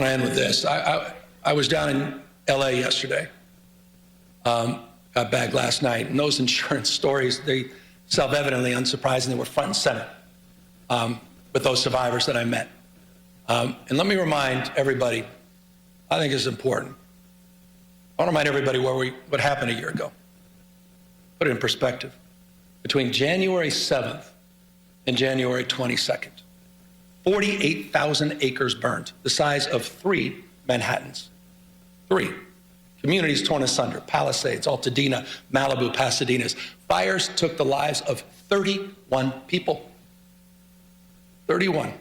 I end with this. I was down in L.A. yesterday. Got back last night, and those insurance stories, they self-evidently, unsurprisingly, were front and center with those survivors that I met. And let me remind everybody, I think it's important. I want to remind everybody what happened a year ago. Put it in perspective. Between January 7th and January 22nd, 48,000 acres burned, the size of 3 Manhattans. 3. Communities torn asunder, Palisades, Altadena, Malibu, Pasadena's. Fires took the lives of 31 people. 31.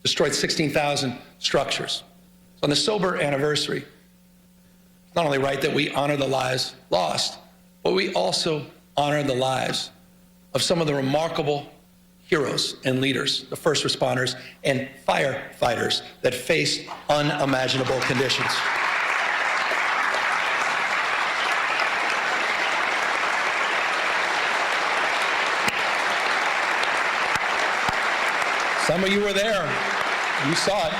Destroyed 16,000 structures. So on the sober anniversary, it's not only right that we honor the lives lost, but we also honor the lives of some of the remarkable heroes and leaders, the first responders and firefighters that faced unimaginable conditions. Some of you were there. You saw it.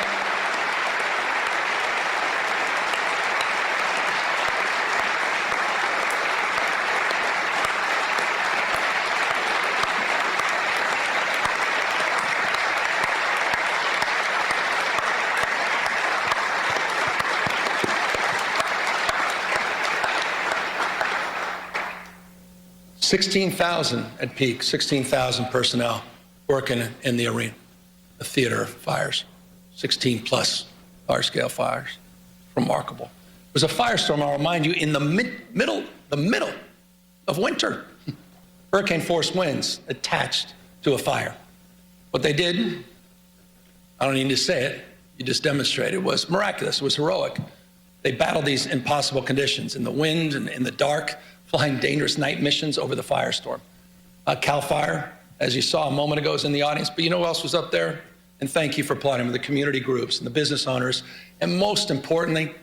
$16,000 at peak, 16,000 personnel working in the arena, the theater of fires, 16 plus large-scale fires. Remarkable. It was a firestorm, I'll remind you, in the middle of winter. Hurricane force winds attached to a fire. What they did, I don't need to say it, you just demonstrated, it was miraculous, it was heroic. They battled these impossible conditions in the wind and in the dark, flying dangerous night missions over the firestorm. CAL FIRE, as you saw a moment ago, is in the audience, but you know who else was up there? And thank you for applauding them, the community groups and the business owners, and most importantly,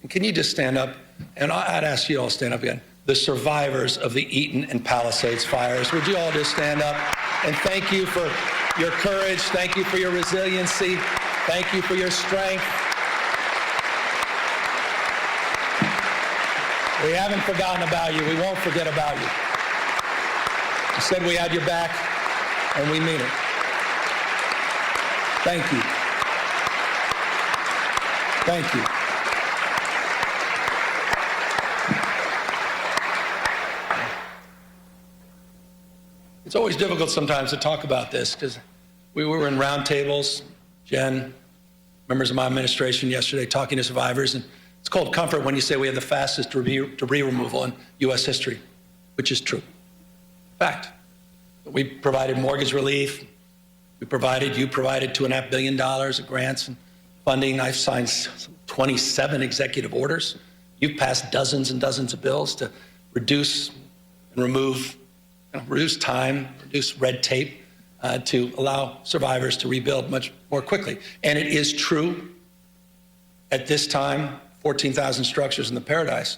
and can you just stand up? And I'd ask you all to stand up again. The survivors of the Eaton and Palisades fires. Would you all just stand up? And thank you for your courage. Thank you for your resiliency. Thank you for your strength. We haven't forgotten about you. We won't forget about you. We said we had your back, and we mean it. Thank you. Thank you. It's always difficult sometimes to talk about this because we were in roundtables, Jen, members of my administration yesterday talking to survivors, and it's called comfort when you say we have the fastest debris removal in U.S. history, which is true. Fact. We provided mortgage relief. You provided $2.5 billion of grants and funding. I've signed 27 executive orders. You've passed dozens and dozens of bills to reduce and reduce time, reduce red tape to allow survivors to rebuild much more quickly. And it is true at this time, 14,000 structures in the Paradise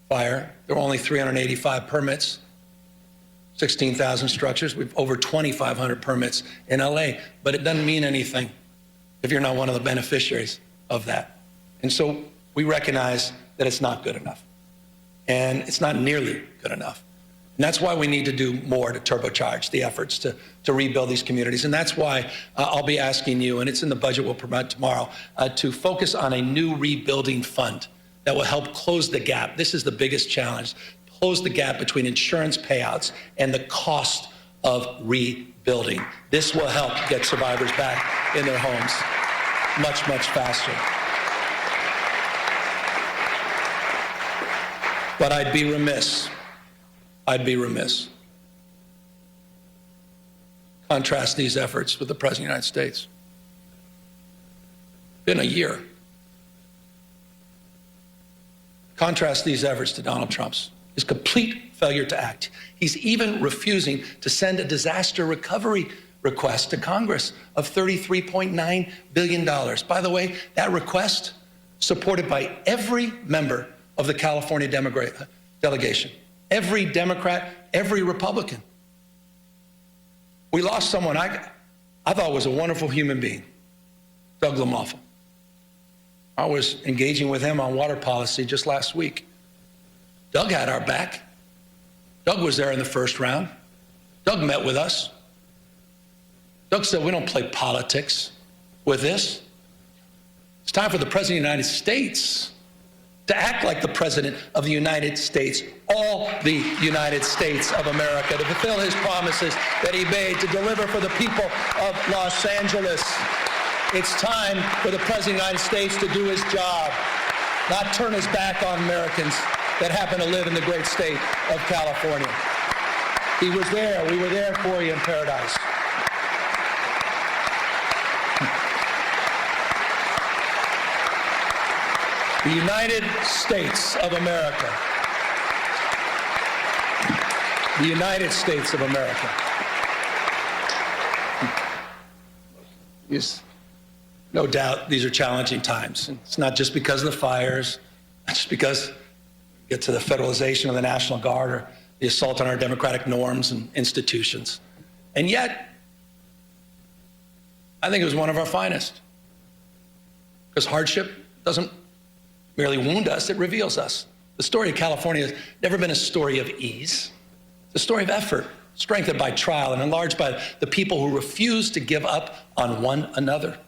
fire. There were only 385 permits, 16,000 structures. We've over 2,500 permits in LA, but it doesn't mean anything if you're not one of the beneficiaries of that. And so we recognize that it's not good enough, and it's not nearly good enough. And that's why we need to do more to turbocharge the efforts to rebuild these communities. And that's why I'll be asking you, and it's in the budget we'll promote tomorrow, to focus on a new rebuilding fund that will help close the gap. This is the biggest challenge, close the gap between insurance payouts and the cost of rebuilding. This will help get survivors back in their homes much, much faster. But I'd be remiss. Contrast these efforts with the President of the United States. Been a year. Contrast these efforts to Donald Trump's. His complete failure to act. He's even refusing to send a disaster recovery request to Congress of $33.9 billion. By the way, that request supported by every member of the California delegation. Every Democrat, every Republican. We lost someone I thought was a wonderful human being, Doug LaMalfa. I was engaging with him on water policy just last week. Doug had our back. Doug was there in the first round. Doug met with us. Doug said, we don't play politics with this. It's time for the President of the United States to act like the President of the United States, all the United States of America, to fulfill his promises that he made, to deliver for the people of Los Angeles. It's time for the President of the United States to do his job, not turn his back on Americans that happen to live in the great state of California. He was there. We were there for you in paradise. The United States of America. The United States of America. Yes, no doubt these are challenging times. It's not just because of the fires, not just because we get to the federalization of the National Guard or the assault on our democratic norms and institutions. And yet, I think it was one of our finest. Because hardship doesn't merely wound us, it reveals us. The story of California has never been a story of ease. It's a story of effort, strengthened by trial and enlarged by the people who refuse to give up on one another.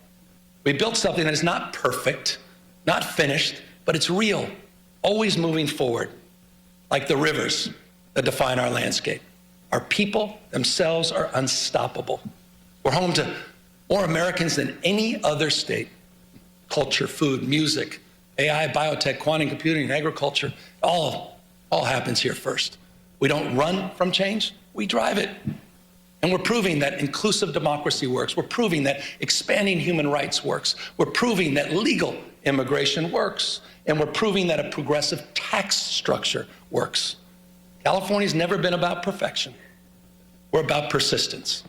We built something that is not perfect, not finished, but it's real, always moving forward, like the rivers that define our landscape. Our people themselves are unstoppable. We're home to more Americans than any other state. Culture, food, music, AI, biotech, quantum computing, and agriculture, all happens here first. We don't run from change, we drive it. And we're proving that inclusive democracy works. We're proving that expanding human rights works. We're proving that legal immigration works. And we're proving that a progressive tax structure works. California's never been about perfection. We're about persistence,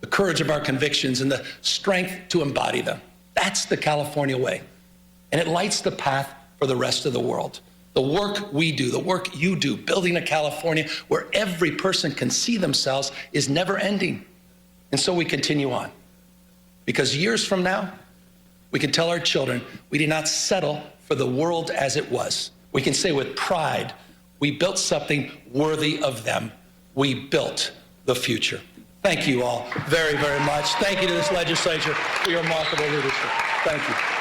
the courage of our convictions, and the strength to embody them. That's the California way. And it lights the path for the rest of the world. The work we do, the work you do, building a California where every person can see themselves is never ending. And so we continue on. Because years from now, we can tell our children we did not settle for the world as it was. We can say with pride, we built something worthy of them. We built the future. Thank you all very, very much. Thank you to this legislature for your remarkable leadership. Thank you.